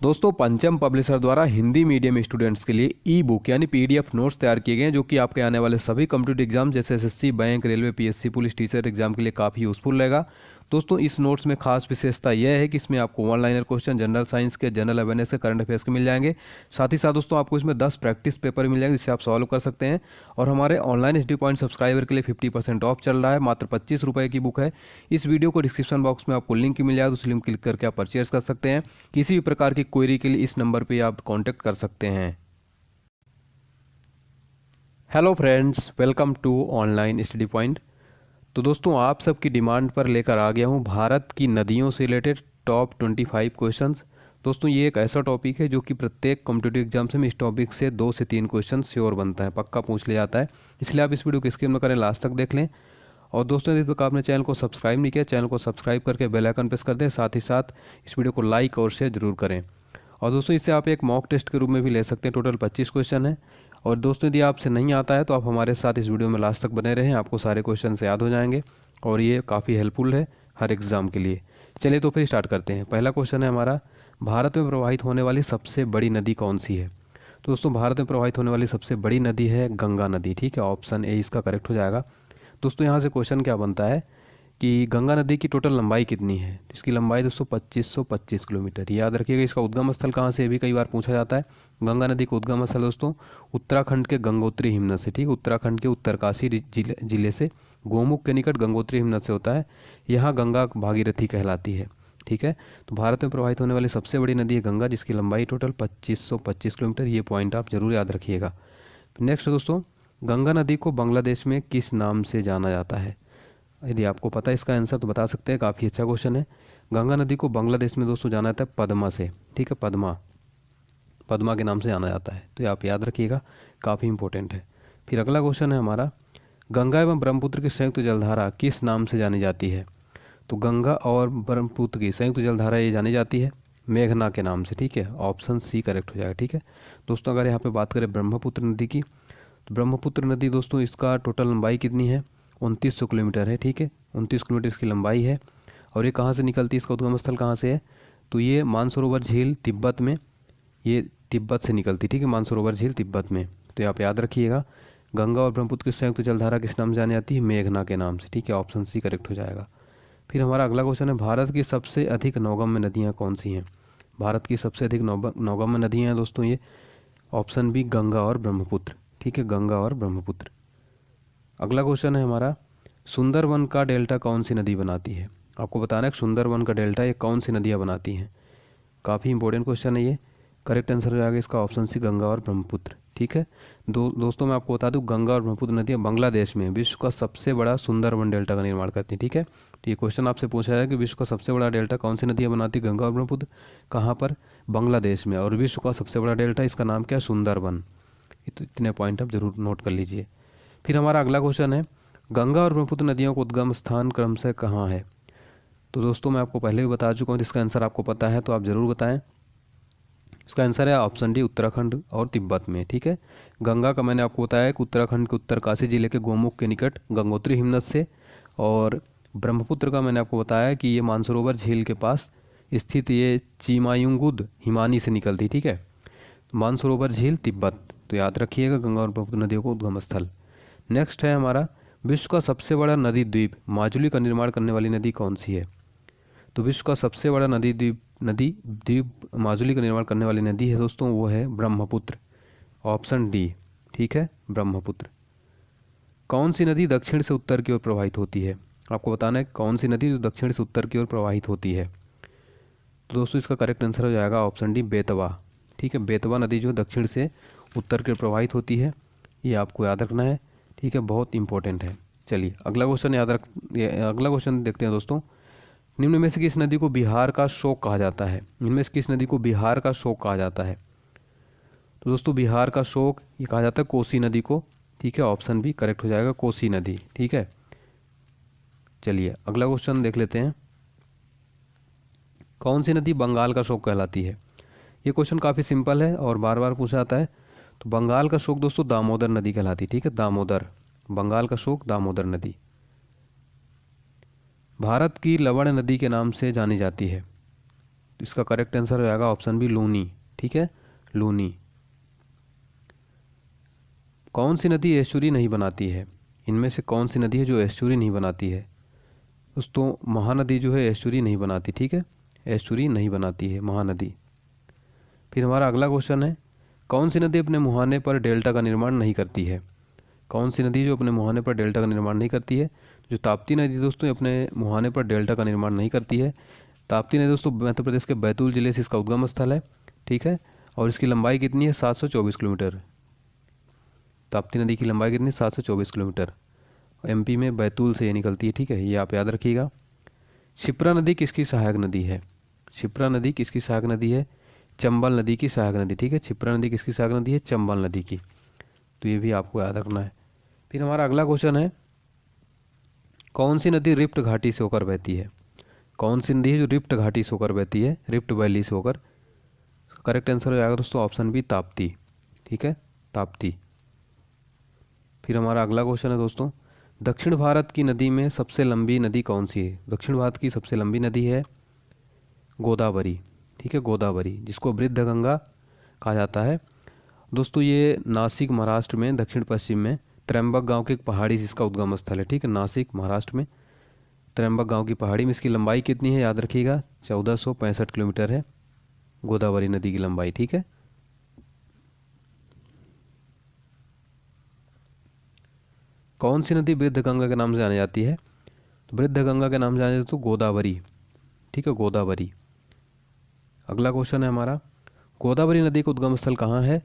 दोस्तों पंचम पब्लिशर द्वारा हिंदी मीडियम स्टूडेंट्स के लिए ई बुक यानी पीडीएफ नोट्स तैयार किए गए हैं जो कि आपके आने वाले सभी कॉम्पिटिटिव एग्जाम जैसे SSC, bank, railway, PSC, police, teacher exam के लिए काफ़ी यूजफुल रहेगा। दोस्तों इस नोट्स में खास विशेषता यह है कि इसमें आपको one liner question, general science के, जनरल अवेयरनेस के, करंट अफेयर्स के मिल जाएंगे। साथ ही साथ दोस्तों आपको इसमें 10 प्रैक्टिस पेपर मिल जाएंगे जिससे आप सॉल्व कर सकते हैं। और हमारे ऑनलाइन एचडी पॉइंट सब्सक्राइबर के लिए 50% ऑफ चल रहा है, मात्र 25 रुपये की बुक है। इस वीडियो को डिस्क्रिप्शन बॉक्स में आपको लिंक मिल जाएगा, उस लिंक क्लिक करके आप परचेज कर सकते हैं। किसी भी प्रकार की क्वेरी के लिए इस नंबर पर आप कॉन्टैक्ट कर सकते हैं। Hello friends, welcome to online study point. तो दोस्तों आप सबकी डिमांड पर लेकर आ गया हूँ भारत की नदियों से रिलेटेड टॉप 25 क्वेश्चंस। दोस्तों ये एक ऐसा टॉपिक है जो कि प्रत्येक कॉम्पिटिटिव एग्जाम से इस टॉपिक से 2 से 3 क्वेश्चन श्योर बनता है, पक्का पूछ लिया जाता है। इसलिए आप इस वीडियो को स्किप न करें, लास्ट तक देख लें। और दोस्तों यदि तक आपने चैनल को सब्सक्राइब नहीं किया, चैनल को सब्सक्राइब करके बेल आइकन प्रेस कर दें। साथ ही साथ इस वीडियो को लाइक और शेयर जरूर करें। और दोस्तों इसे आप एक मॉक टेस्ट के रूप में भी ले सकते हैं। टोटल 25 क्वेश्चन है। और दोस्तों यदि आपसे नहीं आता है तो आप हमारे साथ इस वीडियो में लास्ट तक बने रहें, आपको सारे क्वेश्चन याद हो जाएंगे और ये काफ़ी हेल्पफुल है हर एग्ज़ाम के लिए। चलिए तो फिर स्टार्ट करते हैं। पहला क्वेश्चन है हमारा, भारत में प्रवाहित होने वाली सबसे बड़ी नदी कौन सी है? तो दोस्तों भारत में प्रवाहित होने वाली सबसे बड़ी नदी है गंगा नदी। ठीक है, ऑप्शन ए इसका करेक्ट हो जाएगा। दोस्तों यहाँ से क्वेश्चन क्या बनता है कि गंगा नदी की टोटल लंबाई कितनी है? तो इसकी लंबाई दोस्तों 2525 किलोमीटर। याद रखिएगा। इसका उद्गम स्थल कहाँ से, भी कई बार पूछा जाता है। गंगा नदी का उद्गम स्थल दोस्तों उत्तराखंड के गंगोत्री हिमनद से। ठीक, उत्तराखंड के उत्तरकाशी जिले से गोमुख के निकट गंगोत्री हिमनद से होता है। यहाँ गंगा भागीरथी कहलाती है। ठीक है, तो भारत में प्रवाहित होने वाली सबसे बड़ी नदी है गंगा, जिसकी लंबाई टोटल 2525 किलोमीटर। ये पॉइंट आप जरूर याद रखिएगा। नेक्स्ट दोस्तों, गंगा नदी को बांग्लादेश में किस नाम से जाना जाता है? यदि आपको पता है इसका आंसर तो बता सकते हैं, काफ़ी अच्छा क्वेश्चन है। गंगा नदी को बांग्लादेश में दोस्तों जाना जाता है पद्मा से। ठीक है, पद्मा के नाम से जाना जाता है, तो ये आप याद रखिएगा, काफ़ी इंपॉर्टेंट है। फिर अगला क्वेश्चन है हमारा, गंगा एवं ब्रह्मपुत्र की संयुक्त जलधारा किस नाम से जानी जाती है? तो गंगा और ब्रह्मपुत्र की संयुक्त जलधारा ये जानी जाती है मेघना के नाम से। ठीक है, ऑप्शन सी करेक्ट हो जाएगा। ठीक है दोस्तों, अगर यहाँ पे बात करें ब्रह्मपुत्र नदी की, तो ब्रह्मपुत्र नदी दोस्तों इसका टोटल लंबाई कितनी है? 2900 किलोमीटर है। ठीक है, 29 किलोमीटर इसकी लंबाई है। और ये कहाँ से निकलती है, इसका उद्गम स्थल कहाँ से है? तो ये मानसरोवर झील तिब्बत में, ये तिब्बत से निकलती। ठीक है, मानसरोवर झील तिब्बत में। तो ये आप याद रखिएगा, गंगा और ब्रह्मपुत्र की संयुक्त जलधारा किस नाम से जानी जाती है? मेघना के नाम से। ठीक है, ऑप्शन सी करेक्ट हो जाएगा। फिर हमारा अगला क्वेश्चन है, भारत की सबसे अधिक नौगम्य नदियाँ कौन सी हैं? भारत की सबसे अधिक नौगम्य नदियाँ हैं दोस्तों ये, ऑप्शन बी गंगा और ब्रह्मपुत्र। ठीक है, गंगा और ब्रह्मपुत्र। अगला क्वेश्चन है हमारा, सुंदरवन का डेल्टा कौन सी नदी बनाती है? आपको बताना है सुंदरवन का डेल्टा ये कौन सी नदियाँ बनाती हैं। काफ़ी इंपॉर्टेंट क्वेश्चन है ये। करेक्ट आंसर हो जाएगा इसका ऑप्शन सी गंगा और ब्रह्मपुत्र। ठीक है दोस्तों, मैं आपको बता दूं, गंगा और ब्रह्मपुत्र नदियाँ बांग्लादेश में विश्व का सबसे बड़ा सुंदरवन डेल्टा का निर्माण करती हैं। ठीक है, तो ये क्वेश्चन आपसे पूछा जाए कि विश्व का सबसे बड़ा डेल्टा कौन सी नदियाँ बनाती है? गंगा और ब्रह्मपुत्र। कहाँ पर? बांग्लादेश में। और विश्व का सबसे बड़ा डेल्टा, इसका नाम क्या है? सुंदरवन। तो इतने पॉइंट आप जरूर नोट कर लीजिए। फिर हमारा अगला क्वेश्चन है, गंगा और ब्रह्मपुत्र नदियों का उद्गम स्थान क्रमशः कहाँ है? तो दोस्तों मैं आपको पहले भी बता चुका हूँ, इसका आंसर आपको पता है तो आप ज़रूर बताएं। इसका आंसर है ऑप्शन डी, उत्तराखंड और तिब्बत में। ठीक है, गंगा का मैंने आपको बताया कि उत्तराखंड के उत्तरकाशी जिले के गोमुख के निकट गंगोत्री हिमनद से, और ब्रह्मपुत्र का मैंने आपको बताया कि ये मानसरोवर झील के पास स्थित ये चिमायुंगुद हिमानी से निकलती। ठीक है, मानसरोवर झील तिब्बत। तो याद रखिएगा गंगा और ब्रह्मपुत्र नदियों को उद्गम स्थल। नेक्स्ट है हमारा, विश्व का सबसे बड़ा नदी द्वीप माजुली का निर्माण करने वाली नदी कौन सी है? तो विश्व का सबसे बड़ा नदी द्वीप माजुली का निर्माण करने वाली नदी है दोस्तों, वो है ब्रह्मपुत्र। Option D. ठीक है, ब्रह्मपुत्र। कौन सी नदी दक्षिण से उत्तर की ओर प्रवाहित होती है? आपको बताना है कौन सी नदी जो दक्षिण से उत्तर की ओर प्रवाहित होती है। तो दोस्तों इसका करेक्ट आंसर हो जाएगा ऑप्शन डी, बेतवा। ठीक है, बेतवा नदी जो दक्षिण से उत्तर की ओर प्रवाहित होती है, ये आपको याद रखना है। ठीक है, बहुत इंपॉर्टेंट है। चलिए अगला क्वेश्चन देखते हैं दोस्तों, निम्न में से किस नदी को बिहार का शोक कहा जाता है? इनमें से किस नदी को बिहार का शोक कहा जाता है? तो दोस्तों बिहार का शोक ये कहा जाता है कोसी नदी को। ठीक है, ऑप्शन बी करेक्ट हो जाएगा, कोसी नदी। ठीक है, चलिए अगला क्वेश्चन देख लेते हैं, कौन सी नदी बंगाल का शोक कहलाती है? ये क्वेश्चन काफ़ी सिंपल है और बार बार पूछा जाता है। तो बंगाल का शोक दोस्तों दामोदर नदी कहलाती है। ठीक है, दामोदर, बंगाल का शोक दामोदर नदी। भारत की लवण नदी के नाम से जानी जाती है। इसका करेक्ट आंसर हो जाएगा ऑप्शन बी लूनी। ठीक है, लूनी। कौन सी नदी एस्चुरी नहीं बनाती है? इनमें से कौन सी नदी है जो एस्चुरी नहीं बनाती है? दोस्तों महानदी जो है एस्चुरी नहीं बनाती। ठीक है, एस्चुरी नहीं बनाती है महानदी। फिर हमारा अगला क्वेश्चन है, कौन सी नदी अपने मुहाने पर डेल्टा का निर्माण नहीं करती है? कौन सी नदी जो अपने मुहाने पर डेल्टा का निर्माण नहीं करती है? जो ताप्ती नदी दोस्तों अपने मुहाने पर डेल्टा का निर्माण नहीं करती है। ताप्ती नदी दोस्तों मध्य प्रदेश के बैतूल जिले से इसका उद्गम स्थल है। ठीक है, और इसकी लंबाई कितनी है? 724 किलोमीटर। ताप्ती नदी की लंबाई कितनी? 724 किलोमीटर। एमपी में बैतूल से ये निकलती है। ठीक है, ये आप याद रखिएगा। शिप्रा नदी किसकी सहायक नदी है? शिप्रा नदी किसकी सहायक नदी है? चंबल नदी की सहायक नदी। ठीक है, शिप्रा नदी किसकी सहायक नदी है? चंबल नदी की। तो ये भी आपको याद रखना है। फिर हमारा अगला क्वेश्चन है, कौन सी नदी रिफ्ट घाटी से होकर बहती है? कौन सी नदी है जो रिफ्ट घाटी से होकर बहती है? रिफ्ट वैली से होकर। करेक्ट आंसर हो जाएगा दोस्तों ऑप्शन बी ताप्ती। ठीक है, ताप्ती। फिर हमारा अगला क्वेश्चन है दोस्तों, दक्षिण भारत की नदी में सबसे लंबी नदी कौन सी है? दक्षिण भारत की सबसे लंबी नदी है गोदावरी। ठीक है, गोदावरी, जिसको वृद्ध गंगा कहा जाता है। दोस्तों ये नासिक महाराष्ट्र में दक्षिण पश्चिम में त्र्यंबक गांव के एक पहाड़ी से इसका उद्गम स्थल है। ठीक है, नासिक महाराष्ट्र में त्र्यंबक गांव की पहाड़ी में इसकी लंबाई कितनी है? याद रखिएगा 1465 किलोमीटर है गोदावरी नदी की लंबाई। ठीक है, कौन सी नदी वृद्ध गंगा के नाम से जानी जाती है? तो वृद्ध गंगा के नाम से जानी जाती है तो गोदावरी। ठीक है, गोदावरी। अगला क्वेश्चन है हमारा, गोदावरी नदी का उद्गम स्थल कहाँ है?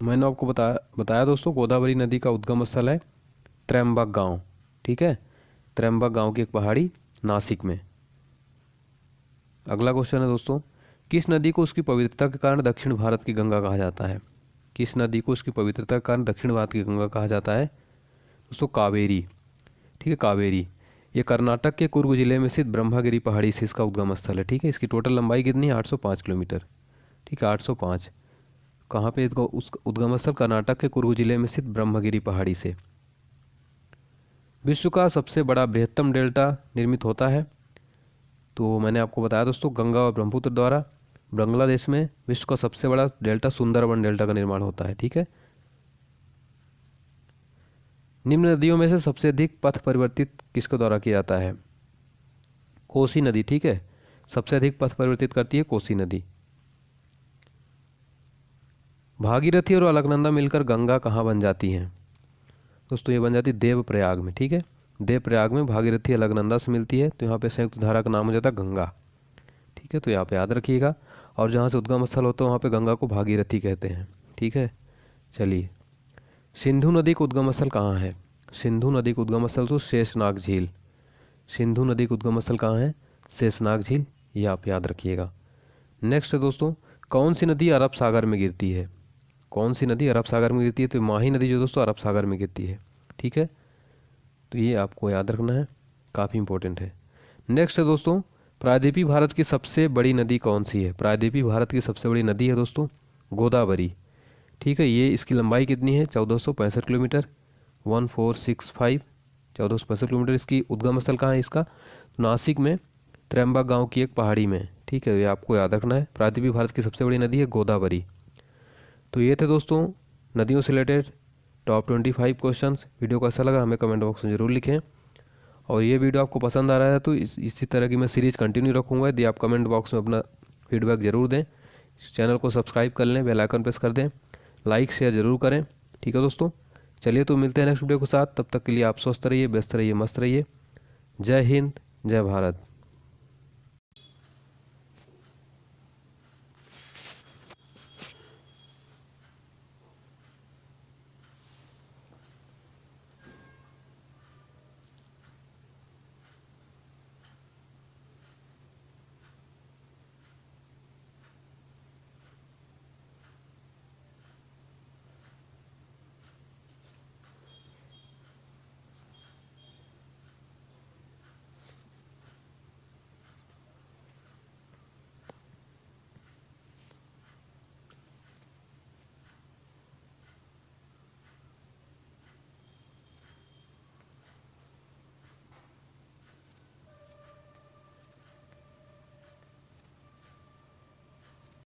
मैंने आपको बताया दोस्तों, गोदावरी नदी का उद्गम स्थल है त्र्यंबक गांव। ठीक है, त्र्यंबक गांव की एक पहाड़ी नासिक में। अगला क्वेश्चन है दोस्तों, किस नदी को उसकी पवित्रता के कारण दक्षिण भारत की गंगा कहा जाता है? किस नदी को उसकी पवित्रता के कारण दक्षिण भारत की गंगा कहा जाता है? दोस्तों कावेरी। ठीक है, कावेरी। ये कर्नाटक के कुर्ग जिले में स्थित ब्रह्मगिरी पहाड़ी से इसका उद्गम स्थल है। ठीक है, इसकी टोटल लंबाई कितनी है? 805 किलोमीटर। ठीक है, 805। कहाँ पे उस उद्गम स्थल? कर्नाटक के कुर्ग जिले में स्थित ब्रह्मगिरी पहाड़ी से। विश्व का सबसे बड़ा बृहत्तम डेल्टा निर्मित होता है? तो मैंने आपको बताया दोस्तों, गंगा और ब्रह्मपुत्र द्वारा बांग्लादेश में विश्व का सबसे बड़ा डेल्टा सुंदरबन डेल्टा का निर्माण होता है। ठीक है, निम्न नदियों में से सबसे अधिक पथ परिवर्तित किसके द्वारा किया जाता है? कोसी नदी। ठीक है, सबसे अधिक पथ परिवर्तित करती है कोसी नदी। भागीरथी और अलकनंदा मिलकर गंगा कहाँ बन जाती हैं? दोस्तों ये बन जाती है देवप्रयाग में। ठीक है, देवप्रयाग में भागीरथी अलकनंदा से मिलती है तो यहाँ पे संयुक्त धारा का नाम हो जाता है गंगा। ठीक है, तो यहाँ पे याद रखिएगा। और जहाँ से उद्गम स्थल होता है वहाँ पे गंगा को भागीरथी कहते हैं। ठीक है, चलिए, सिंधु नदी का उद्गम स्थल कहाँ है? सिंधु नदी का उद्गम स्थल तो शेषनाग झील। सिंधु नदी का उद्गम स्थल कहाँ है? शेषनाग झील। ये आप याद रखिएगा। नेक्स्ट है दोस्तों, कौन सी नदी अरब सागर में गिरती है? कौन सी नदी अरब सागर में गिरती है? तो माही नदी जो दोस्तों अरब सागर में गिरती है। ठीक है, तो ये आपको याद रखना है, काफ़ी इंपॉर्टेंट है। नेक्स्ट है दोस्तों, प्रायद्वीपीय भारत की सबसे बड़ी नदी कौन सी है? प्रायद्वीपीय भारत की सबसे बड़ी नदी है दोस्तों गोदावरी। ठीक है, ये इसकी लंबाई कितनी है? 1465 किलोमीटर। 1465, 1465 किलोमीटर। इसकी उद्गम स्थल कहाँ है इसका? नासिक में त्र्यंबक गांव की एक पहाड़ी में। ठीक है, ये आपको याद रखना है। प्रायद्वीपीय भारत की सबसे बड़ी नदी है गोदावरी। तो ये थे दोस्तों नदियों से रिलेटेड टॉप 25 क्वेश्चंस। वीडियो को अच्छा लगा हमें कमेंट बॉक्स में ज़रूर लिखें, और ये वीडियो आपको पसंद आ रहा है तो इसी तरह की मैं सीरीज़ कंटिन्यू रखूँगा। यदि आप कमेंट बॉक्स में अपना फीडबैक ज़रूर दें। चैनल को सब्सक्राइब कर लें, बेल आइकन प्रेस कर दें, लाइक शेयर ज़रूर करें। ठीक है दोस्तों, चलिए तो मिलते हैं नेक्स्ट वीडियो के साथ। तब तक के लिए आप स्वस्थ रहिए, व्यस्त रहिए, मस्त रहिए। जय हिंद, जय भारत।